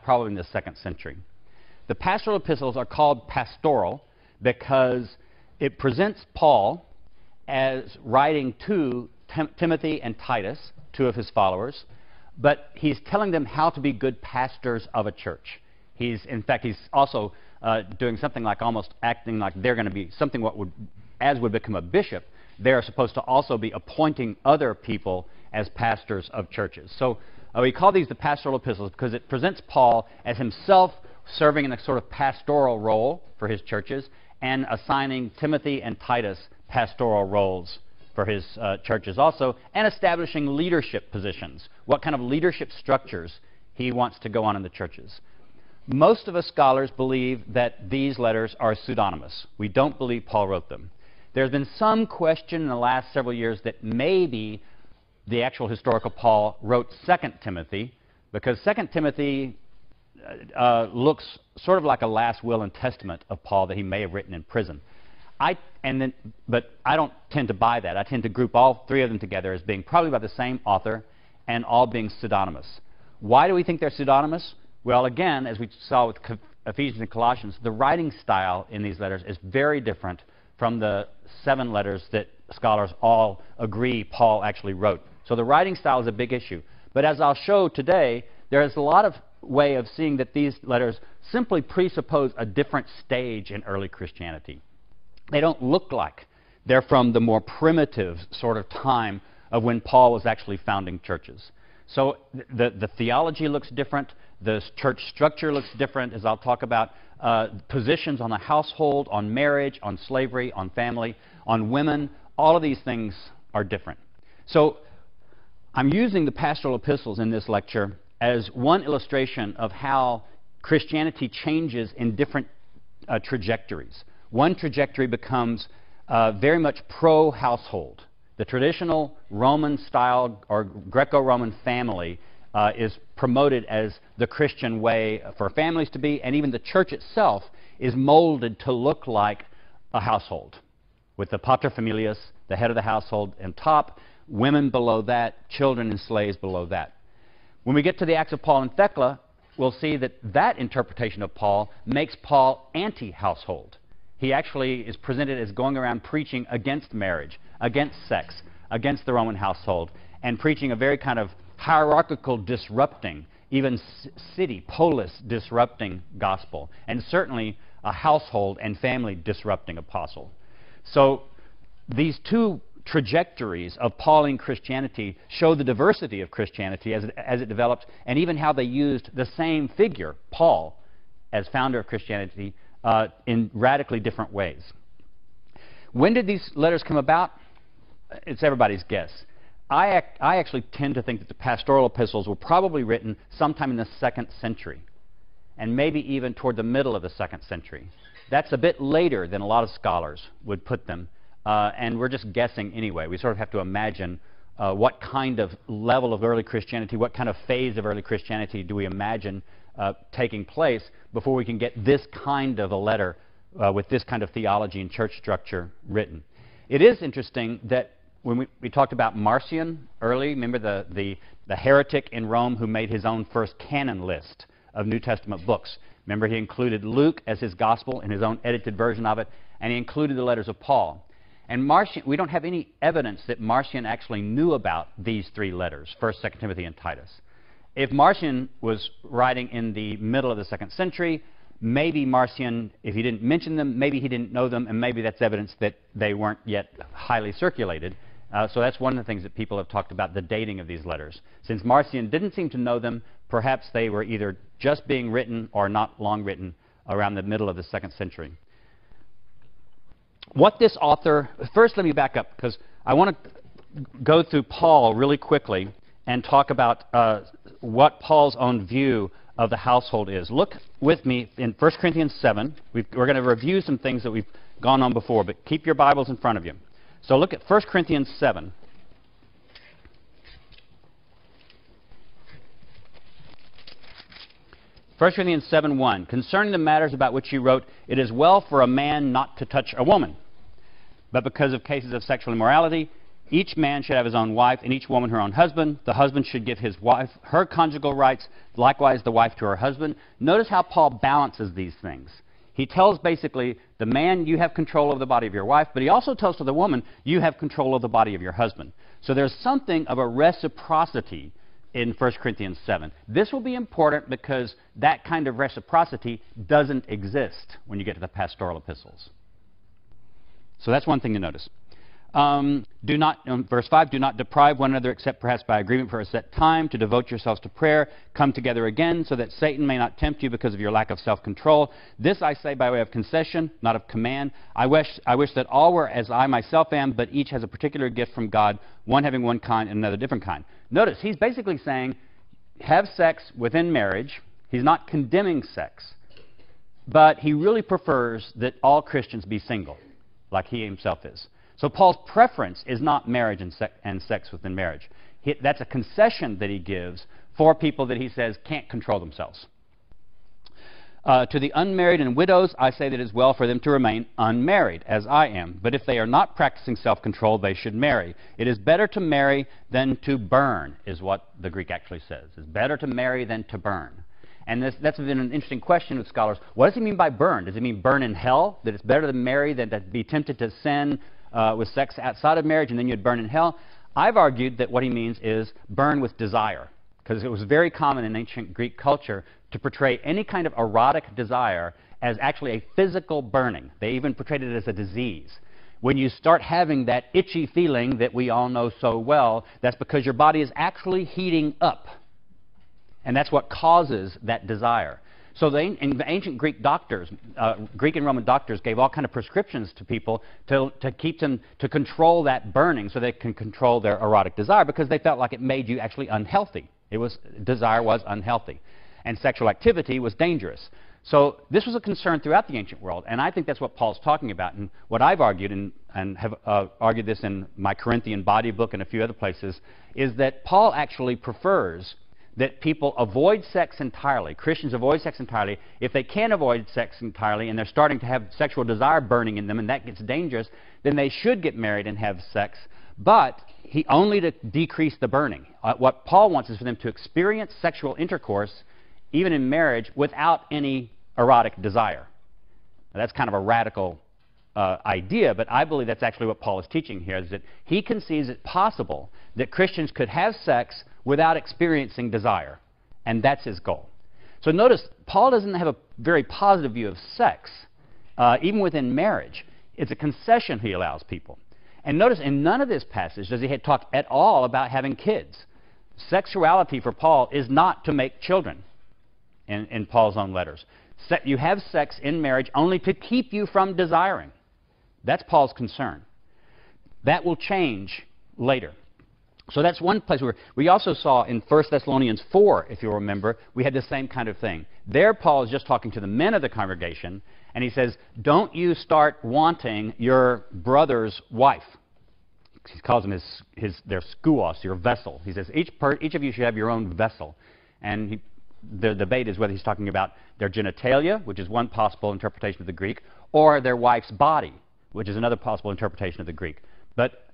probably in the 2nd century. The pastoral epistles are called pastoral because it presents Paul as writing to Timothy and Titus, two of his followers, but he's telling them how to be good pastors of a church. In fact, he's also doing something like almost acting like they're going to be something would become a bishop. They're supposed to also be appointing other people as pastors of churches. So we call these the pastoral epistles because it presents Paul as himself serving in a sort of pastoral role for his churches and assigning Timothy and Titus pastoral roles for his churches also, and establishing leadership positions, what kind of leadership structures he wants to go on in the churches. Most of us scholars believe that these letters are pseudonymous. We don't believe Paul wrote them. There's been some question in the last several years that maybe the actual historical Paul wrote 2 Timothy, because 2 Timothy looks sort of like a last will and testament of Paul that he may have written in prison. But I don't tend to buy that. I tend to group all three of them together as being probably by the same author and all being pseudonymous. Why do we think they're pseudonymous? Well, again, as we saw with Ephesians and Colossians, the writing style in these letters is very different from the 7 letters that scholars all agree Paul actually wrote. So the writing style is a big issue. But as I'll show today, there is a lot of way of seeing that these letters simply presuppose a different stage in early Christianity. They don't look like they're from the more primitive sort of time of when Paul was actually founding churches. So the theology looks different, the church structure looks different, as I'll talk about, positions on the household, on marriage, on slavery, on family, on women, all of these things are different. So I'm using the pastoral epistles in this lecture as one illustration of how Christianity changes in different trajectories. One trajectory becomes very much pro-household. The traditional Roman style or Greco-Roman family is promoted as the Christian way for families to be, and even the church itself is molded to look like a household, with the paterfamilias, the head of the household, on top, women below that, children and slaves below that. When we get to the Acts of Paul and Thecla, we'll see that that interpretation of Paul makes Paul anti-household. He actually is presented as going around preaching against marriage, against sex, against the Roman household, and preaching a very kind of hierarchical disrupting, even city, polis disrupting gospel, and certainly a household and family disrupting apostle. So these two trajectories of Pauline Christianity show the diversity of Christianity as it developed, and even how they used the same figure, Paul, as founder of Christianity, in radically different ways. When did these letters come about? It's everybody's guess. I actually tend to think that the pastoral epistles were probably written sometime in the 2nd century, and maybe even toward the middle of the 2nd century. That's a bit later than a lot of scholars would put them, and we're just guessing anyway. We sort of have to imagine what kind of level of early Christianity, what kind of phase of early Christianity do we imagine taking place before we can get this kind of a letter with this kind of theology and church structure written. It is interesting that when we talked about Marcion early, remember the heretic in Rome who made his own first canon list of New Testament books. Remember, he included Luke as his gospel in his own edited version of it, and he included the letters of Paul. And Marcion, we don't have any evidence that Marcion actually knew about these 3 letters, 1st, 2nd Timothy, and Titus. If Marcion was writing in the middle of the 2nd century, maybe Marcion, if he didn't mention them, maybe he didn't know them, and maybe that's evidence that they weren't yet highly circulated. So that's one of the things that people have talked about, the dating of these letters. Since Marcion didn't seem to know them, perhaps they were either just being written or not long written around the middle of the 2nd century. What this author, first let me back up, because I want to go through Paul really quickly and talk about what Paul's own view of the household is. Look with me in 1 Corinthians 7. We're going to review some things that we've gone on before, but keep your Bibles in front of you. So look at 1 Corinthians 7. First Corinthians 7:1, concerning the matters about which he wrote, it is well for a man not to touch a woman, but because of cases of sexual immorality, Each man should have his own wife, and each woman her own husband. The husband should give his wife her conjugal rights, likewise the wife to her husband. Notice how Paul balances these things. He tells basically the man, you have control of the body of your wife, but he also tells to the woman, you have control of the body of your husband. So there's something of a reciprocity in 1 Corinthians 7. This will be important because that kind of reciprocity doesn't exist when you get to the pastoral epistles. So that's one thing to notice. Verse 5, do not deprive one another except perhaps by agreement for a set time to devote yourselves to prayer. Come together again so that Satan may not tempt you because of your lack of self-control. This I say by way of concession, not of command. I wish that all were as I myself am, but each has a particular gift from God, one having one kind and another different kind. Notice, he's basically saying, have sex within marriage. He's not condemning sex, but he really prefers that all Christians be single, like he himself is. So Paul's preference is not marriage and sex within marriage. That's a concession that he gives for people that he says can't control themselves. To the unmarried and widows, I say that it is well for them to remain unmarried, as I am. But if they are not practicing self-control, they should marry. It is better to marry than to burn, is what the Greek actually says. It's better to marry than to burn. And that's been an interesting question with scholars. What does he mean by burn? Does he mean burn in hell? That it's better to marry than to be tempted to sin with sex outside of marriage and then you'd burn in hell? I've argued that what he means is burn with desire, because it was very common in ancient Greek culture to portray any kind of erotic desire as actually a physical burning. They even portrayed it as a disease. When you start having that itchy feeling that we all know so well, that's because your body is actually heating up. And that's what causes that desire. So the ancient Greek doctors, Greek and Roman doctors, gave all kind of prescriptions to people to keep them, to control that burning so they can control their erotic desire, because they felt like it made you actually unhealthy. Desire was unhealthy. And sexual activity was dangerous. So this was a concern throughout the ancient world, and I think that's what Paul's talking about. And what I've argued, and have argued this in my Corinthian Body book and a few other places, is that Paul actually prefers that people avoid sex entirely. Christians avoid sex entirely. If they can't avoid sex entirely and they're starting to have sexual desire burning in them and that gets dangerous, then they should get married and have sex, but only to decrease the burning. What Paul wants is for them to experience sexual intercourse, even in marriage, without any erotic desire. Now, that's kind of a radical idea, but I believe that's actually what Paul is teaching here, is that he conceives it possible that Christians could have sex without experiencing desire, and that's his goal. So notice, Paul doesn't have a very positive view of sex, even within marriage. It's a concession he allows people. And notice, in none of this passage does he talk at all about having kids. Sexuality for Paul is not to make children in Paul's own letters. You have sex in marriage only to keep you from desiring. That's Paul's concern. That will change later. So that's one place where we also saw in 1 Thessalonians 4, if you'll remember, we had the same kind of thing. There Paul is just talking to the men of the congregation, and he says, don't you start wanting your brother's wife. He calls them their skouos, your vessel. He says, each of you should have your own vessel. And the debate is whether he's talking about their genitalia, which is one possible interpretation of the Greek, or their wife's body, which is another possible interpretation of the Greek. But